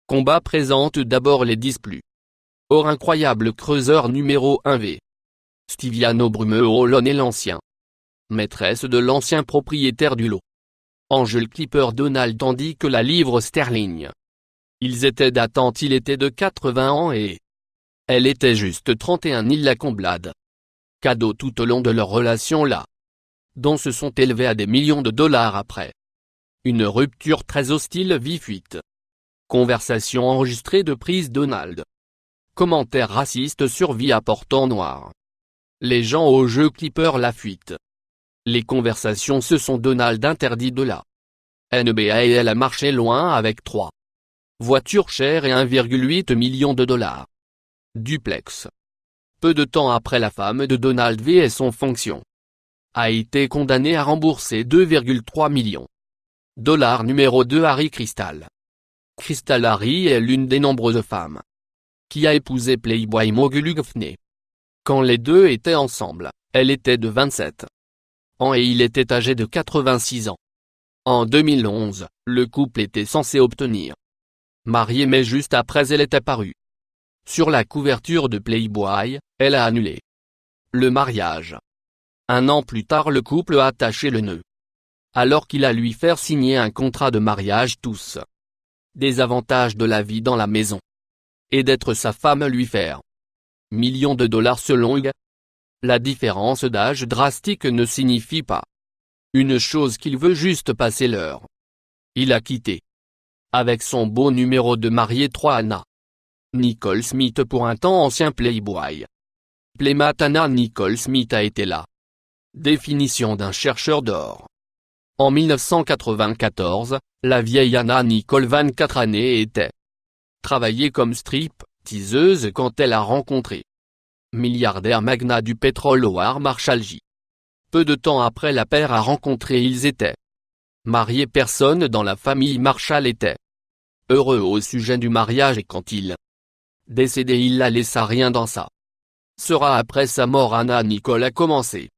Combat présente d'abord les 10 plus. Or incroyable creuseur numéro 1V. Stiviano Brumeolon est l'ancien maîtresse de l'ancien propriétaire du lot. Angel Clipper Donald tandis que la livre sterling. Ils étaient datantes, il était de 80 ans et elle était juste 31. Ils la comblade. Cadeau tout au long de leur relation là. Dont se sont élevés à des millions de dollars après. Une rupture très hostile vit fuite. Conversation enregistrée de prise Donald. Commentaires racistes sur vie à portant noir. Les gens au jeu Clipper la fuite. Les conversations se sont Donald interdit de la NBA et elle a marché loin avec 3 voitures chères et 1,8 million de dollars. Duplex. Peu de temps après la femme de Donald V et son fonction a été condamnée à rembourser 2,3 millions de dollars. Numéro 2 Harry Crystal. Crystal Harry est l'une des nombreuses femmes qui a épousé Playboy mogul Hugh Hefner. Quand les deux étaient ensemble, elle était de 27 ans et il était âgé de 86 ans. En 2011, le couple était censé obtenir marié mais juste après elle est apparue sur la couverture de Playboy, elle a annulé le mariage. Un an plus tard le couple a attaché le nœud alors qu'il a lui faire signer un contrat de mariage. Tous des avantages de la vie dans la maison et d'être sa femme lui faire millions de dollars selon Hugh. La différence d'âge drastique ne signifie pas une chose qu'il veut juste passer l'heure. Il a quitté avec son beau numéro de mariée 3 Anna Nicole Smith pour un temps ancien Playboy. Playmate Anna Nicole Smith a été la définition d'un chercheur d'or. En 1994, la vieille Anna Nicole 24 années était travaillée comme strip-teaseuse quand elle a rencontré milliardaire magnat du pétrole Howard Marshall J. Peu de temps après la paire a rencontré ils étaient mariés. Personne dans la famille Marshall était heureux au sujet du mariage et quand il décédé il la laissa rien dans sa sera après sa mort. Anna Nicole a commencé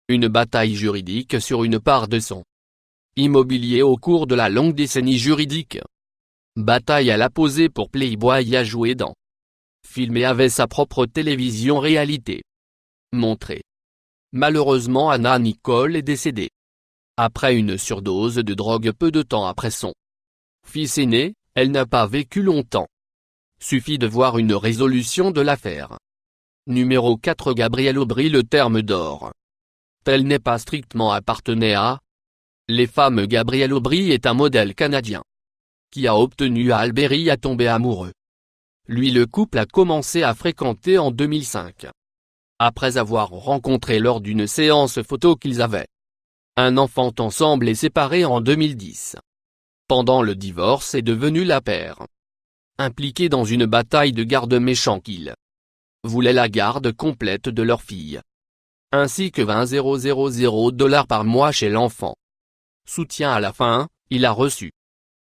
une bataille juridique sur une part de son immobilier au cours de la longue décennie juridique. Bataille elle a posé pour Playboy et a joué dans film et avait sa propre télévision réalité montrée. Malheureusement Anna Nicole est décédée après une surdose de drogue peu de temps après son fils aîné. Elle n'a pas vécu longtemps. Suffit de voir une résolution de l'affaire. Numéro 4 Gabrielle Aubry. Le terme d'or tel n'est pas strictement appartenait à les femmes. Gabrielle Aubry est un modèle canadien qui a obtenu à Albury à tomber amoureux. Lui le couple a commencé à fréquenter en 2005. Après avoir rencontré lors d'une séance photo qu'ils avaient un enfant ensemble et séparés en 2010. Pendant le divorce est devenue la paire impliquée dans une bataille de garde méchant qu'ils voulaient la garde complète de leur fille ainsi que 20 000 dollars par mois chez l'enfant. Soutien à la fin, il a reçu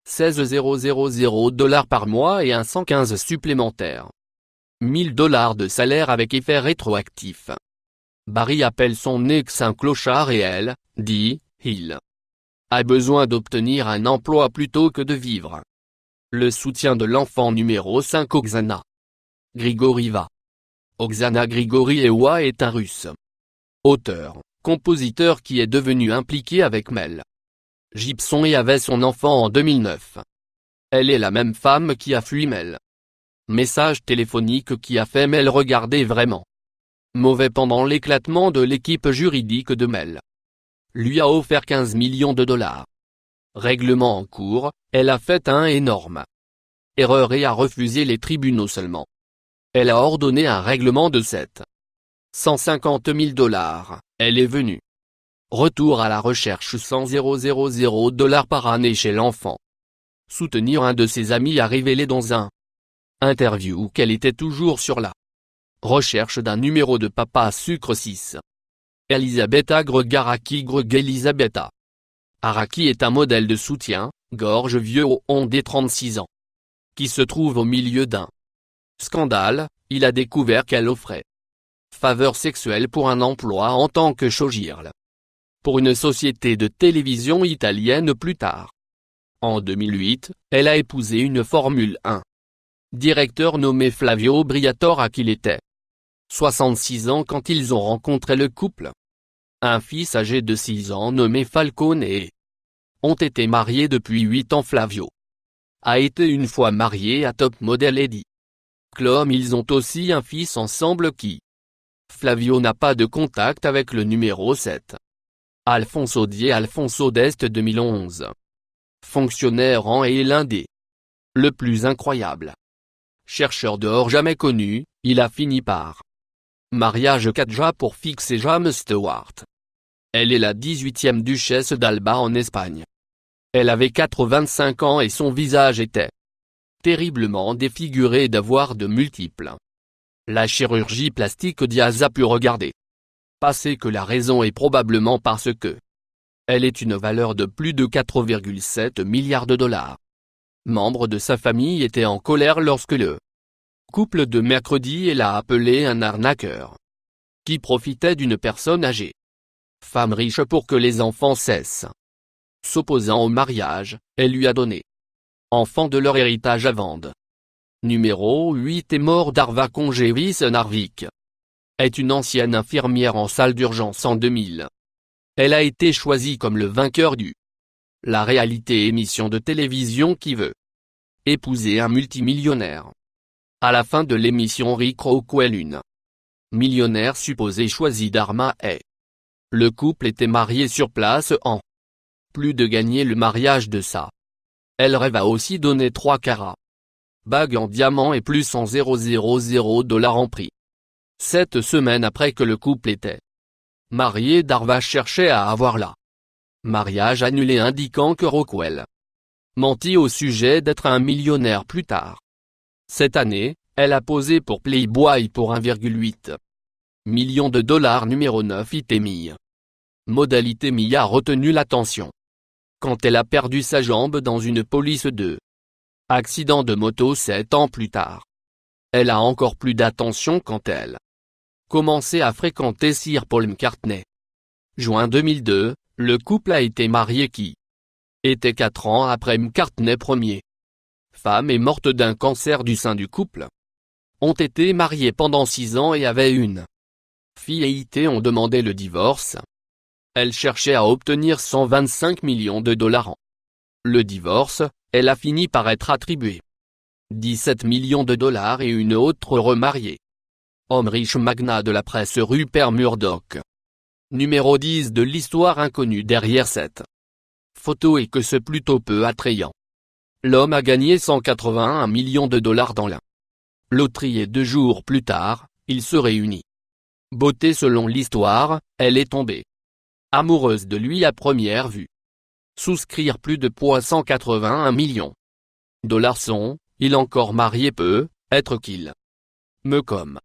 16 000 dollars par mois et un 115 supplémentaires. 1000 dollars de salaire avec effet rétroactif. Barry appelle son ex un clochard et elle, dit, il a besoin d'obtenir un emploi plutôt que de vivre. Le soutien de l'enfant numéro 5 Oksana Grigorieva. Oksana Grigorieva est un russe. Auteur, compositeur qui est devenu impliqué avec Mel Gibson et avait son enfant en 2009. Elle est la même femme qui a fui Mel. Message téléphonique qui a fait Mel regarder vraiment mauvais pendant l'éclatement de l'équipe juridique de Mel. Lui a offert 15 millions de dollars. Règlement en cours, elle a fait un énorme erreur et a refusé les tribunaux seulement. Elle a ordonné un règlement de 750 000 dollars, elle est venue. Retour à la recherche 100 000 dollars par année chez l'enfant. Soutenir un de ses amis a révélé dans un interview qu'elle était toujours sur la recherche d'un numéro de papa à sucre 6. Elisabetta Greg-Araki. Elisabetta Araki est un modèle de soutien, gorge vieux au on des 36 ans. Qui se trouve au milieu d'un scandale, il a découvert qu'elle offrait faveur sexuelle pour un emploi en tant que showgirl pour une société de télévision italienne plus tard. En 2008, elle a épousé une Formule 1 directeur nommé Flavio Briatore à qui il était 66 ans quand ils ont rencontré le couple. Un fils âgé de 6 ans nommé Falcone et ont été mariés depuis 8 ans. Flavio a été une fois marié à top model Heidi Klum. Ils ont aussi un fils ensemble qui Flavio n'a pas de contact avec le numéro 7. Alfonso d'Este 2011. Fonctionnaire en et l'un des le plus incroyable chercheur d'or jamais connu, il a fini par mariage Katja pour fixer James Stewart. Elle est la 18e duchesse d'Alba en Espagne. Elle avait 85 ans et son visage était terriblement défiguré d'avoir de multiples la chirurgie plastique. Diaz a pu regarder passer que la raison est probablement parce que elle est une valeur de plus de 4,7 milliards de dollars. Membres de sa famille étaient en colère lorsque le couple de mercredi l'a appelé un arnaqueur qui profitait d'une personne âgée, femme riche pour que les enfants cessent s'opposant au mariage. Elle lui a donné enfant de leur héritage à vendre. Numéro 8 est mort. Darva Kongevis Narvik est une ancienne infirmière en salle d'urgence en 2000. Elle a été choisie comme le vainqueur du La réalité émission de télévision qui veut épouser un multimillionnaire. À la fin de l'émission Rick Rockwell, une millionnaire supposée choisie Dharma est. Le couple était marié sur place en plus de gagner le mariage de sa. Elle rêve a aussi donné 3 carats. Bague en diamant et plus en 000 $ en prix. 7 semaines après que le couple était marié, Darva cherchait à avoir la mariage annulé, indiquant que Rockwell mentit au sujet d'être un millionnaire plus tard. Cette année, elle a posé pour Playboy pour 1,8 million de dollars. Numéro 9 Itemi. Modalité Mi a retenu l'attention quand elle a perdu sa jambe dans une police de accident de moto 7 ans plus tard. Elle a encore plus d'attention quand elle commençait à fréquenter Sir Paul McCartney. Juin 2002, le couple a été marié qui était 4 ans après McCartney. Première femme est morte d'un cancer du sein du couple. Ont été mariés pendant 6 ans et avaient une fille et ont demandé le divorce. Elle cherchait à obtenir 125 millions de dollars en le divorce. Elle a fini par être attribuée 17 millions de dollars et une autre remariée. Homme riche, magnat de la presse Rupert Murdoch. Numéro 10 de l'histoire inconnue derrière cette photo est que c'est plutôt peu attrayant. L'homme a gagné 181 millions de dollars dans la loterie et 2 jours plus tard, il se réunit. Beauté selon l'histoire, elle est tombée amoureuse de lui à première vue. Souscrire plus de 181 millions de dollars sont, il encore marié peut, être qu'il me comme.